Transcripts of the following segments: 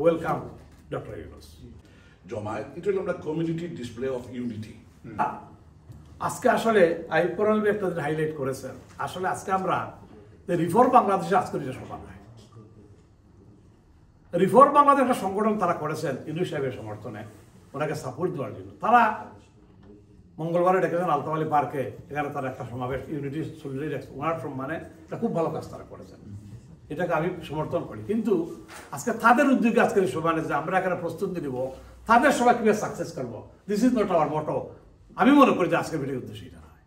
Welcome doctor Yunus. জমায়েত এটা হলো আমরা কমিউনিটি ডিসপ্লে অফ ইউনিটি। আজকে আসলে আইয়ুব কোরআন একটা হাইলাইট করেছেন, আসলে আজকে আমরা রিফর্ম বাংলাদেশে আজকে এটা সভা নয়, রিফর্ম বাংলাদেশ একটা সংগঠন তারা করেছেন ইউনূস সাহেবের সমর্থনে, ওনাকে সাপোর্ট দেওয়ার জন্য। তারা মঙ্গলবারে ডেকেছেন আলতাবালি পার্কে, এখানে তারা একটা সমাবেশ ইউনিটি সলিডারিটি ওনার সম্মানে, এটা খুব ভালো কাজ তারা করেছেন, এটাকে আমি সমর্থন করি। কিন্তু আজকে তাদের উদ্যোগে আজকের এই সমানে যে আমরা এখানে প্রস্তুতি নিব, তাদের সবাই কীভাবে সাকসেস করবো, দিস ইজ নট আওয়ার মোটো। আমি মনে করি যে আজকের ভিডিওর উদ্দেশ্য এটা নয়।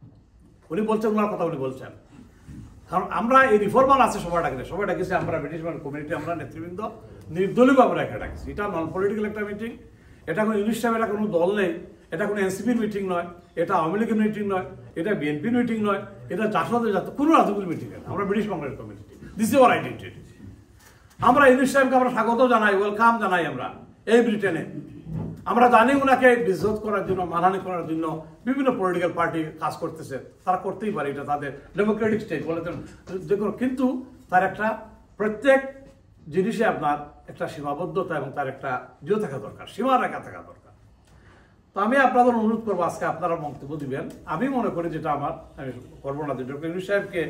উনি বলছেন, ওনার কথা উনি বলছেন, কারণ আমরা এই রিফর্মাল আছে সবাই ডাকি, সবাই ডাকিছি আমরা ব্রিটিশ কমিউনিটি, আমরা নেতৃবৃন্দ নির্দলীয় আমরা এখানে ডাকছি। এটা নন পলিটিক্যাল একটা মিটিং, এটা কোনো ইউনিট সাহেবের কোনো দল নেই, এটা কোনো এনসিপির মিটিং নয়, এটা আওয়ামী লীগের মিটিং নয়, এটা বিএনপির মিটিং নয়, এটা জাসদের জাতীয় কোনো রাজনৈতিক মিটিং নেই, আমরা ব্রিটিশ বাংলার community, this is our identity. আমরা ইউনিট সাহেবকে আমরা স্বাগত জানাই, ওয়েলকাম জানাই আমরা এই ব্রিটেনে। আমরা জানি ওনাকে বিজত করার জন্য, মানহানি করার জন্য বিভিন্ন পলিটিক্যাল পার্টি কাজ করতেছে, তারা করতেই পারে, এটা তাদের ডেমোক্রেটিক স্টেট বলে দেখুন। কিন্তু তার একটা প্রত্যেক জিনিসে আপনার একটা সীমাবদ্ধতা এবং তার একটা থাকা দরকার, সীমা রেখা থাকা দরকার। তো আমি আপনাদের অনুরোধ করবো, আজকে আপনারা মন্তব্য দিবেন। আমি মনে করি যেটা আমি করবো না, ডক্টর ইউনূস সাহেবকে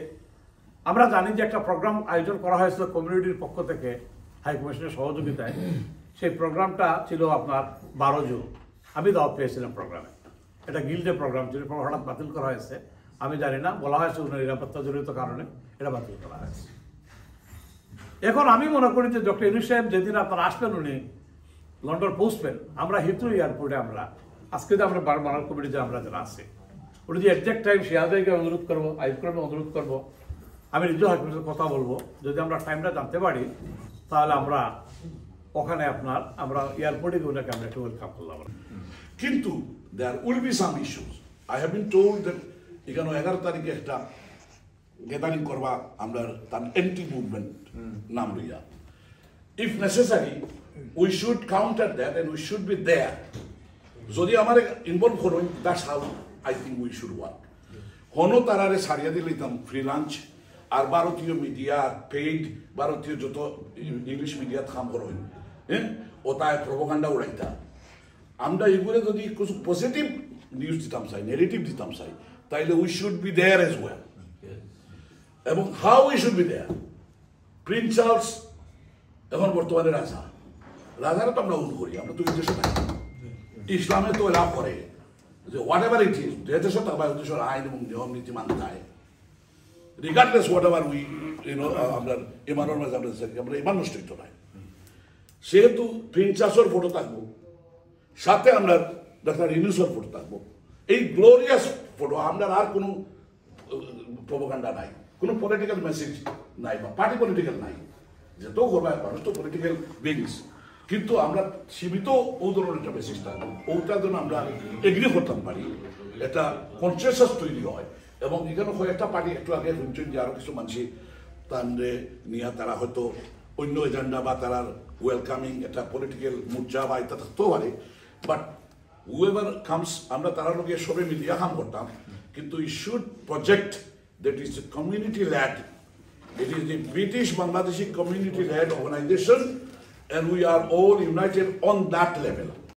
আমরা জানি যে একটা প্রোগ্রাম আয়োজন করা হয়েছিল কমিউনিটির পক্ষ থেকে হাইকমিশনের সহযোগিতায়। সেই প্রোগ্রামটা ছিল আপনার 12 জুন, আমি দাওয়াত পেয়েছিলাম প্রোগ্রামে, এটা গিল্ডের প্রোগ্রাম ছিল, হঠাৎ বাতিল করা হয়েছে, আমি জানি না, বলা হয়েছে ওনার নিরাপত্তা জড়িত কারণে এটা বাতিল করা হয়েছে। এখন আমি মনে করি যে ডক্টর ইউনূস সাহেব যেদিন আপনারা আসবেন, উনি লন্ডন পৌঁছবেন, আমরা হিথ্রো এয়ারপোর্টে আমরা আজকে যে আমরা বাংলা কমিটিতে আমরা যারা আছে, উনি যে একজ্যাক্ট টাইম শিয়াজকে অনুরোধ করবো, আইয়ুব কোরআনকে অনুরোধ করবো, আমি নিজেও হাইকমিশনের কথা বলবো, যদি আমরা টাইমটা জানতে পারি তাহলে আমরা ওখানে আপনার আমরা এয়ারপোর্টে গিয়ে ওনাকে আমরা একটু ওয়েলকাম করলাম। কিন্তু there will be some issues. I have been told that এখানে 11 তারিখে একটা গ্যাদারিং করবা আমরা, তার এন্টি মুভমেন্ট নাম লইয়া। If necessary we should counter that and we should be there. যদি আমার ইনভলভ করুন, that's how I think we should work. হনো তারারে সারিয়া দিলাম ফ্রি লাঞ্চ, আর ভারতীয় মিডিয়া পেইড ভারতীয় যত ইংলিশ মিডিয়া কাম করুন, হ্যাঁ, ও তাই প্রোপাগান্ডা উড়াইতা। আমরা এগুলো যদি কিছু পজিটিভ নিউজ দিতাম চাই, নেগেটিভ দিতাম চাই, তাইলে we should be there as well. এবং how we should be there, prince Charles এখন বর্তমানে রাজা, রাজারা তো আমরা উন করি, আমরা তো দেশে থাকি, ইসলামে তো এলাও করে যে হোয়াট এভার ইট ইজ, যে দেশে থাকবে ওই দেশের আইন এবং নিয়ম নীতি মানতে হয়, রিগার্ডলেস হোয়াট এভার উই আমরা ইমানের মাঝে আমরা ইমান নষ্ট হইতে নাই। সেহেতু প্রিন্স চার্লসের ফটো থাকবো, সাথে আমরা ডক্টর ইউনূসের ফটো থাকবো, এই গ্লোরিয়াস ফটো। আমরা আর কোনো প্রোপাগান্ডা নাই, কোনো পলিটিক্যাল মেসেজ নাই, বা পার্টি পলিটিক্যাল নাই, যেত করবে মানুষ তো পলিটিক্যাল বিংস, কিন্তু আমরা সীমিত ও ধরনের একটা মেসেজ থাকবো, ওটার জন্য আমরা এগ্রি করতাম পারি, একটা কনসেনসাস তৈরি হয়। এবং এখানে কয়েকটা পার্টি একটু আগে শুনছেন যে আরো কিছু মানুষ তাদের নিয়ে তারা হয়তো অন্য এজেন্ডা বা তারা ওয়েলকামিং একটা পলিটিক্যাল মুদ্রা বা এটা থাকতেও পারে, বাট হুএভার কামস আমরা তারা লোকে সবে মিলিয়া কাম করতাম। কিন্তু we should project that is community led, it is a British Bangladeshi community led organisation, and we are all united on that level.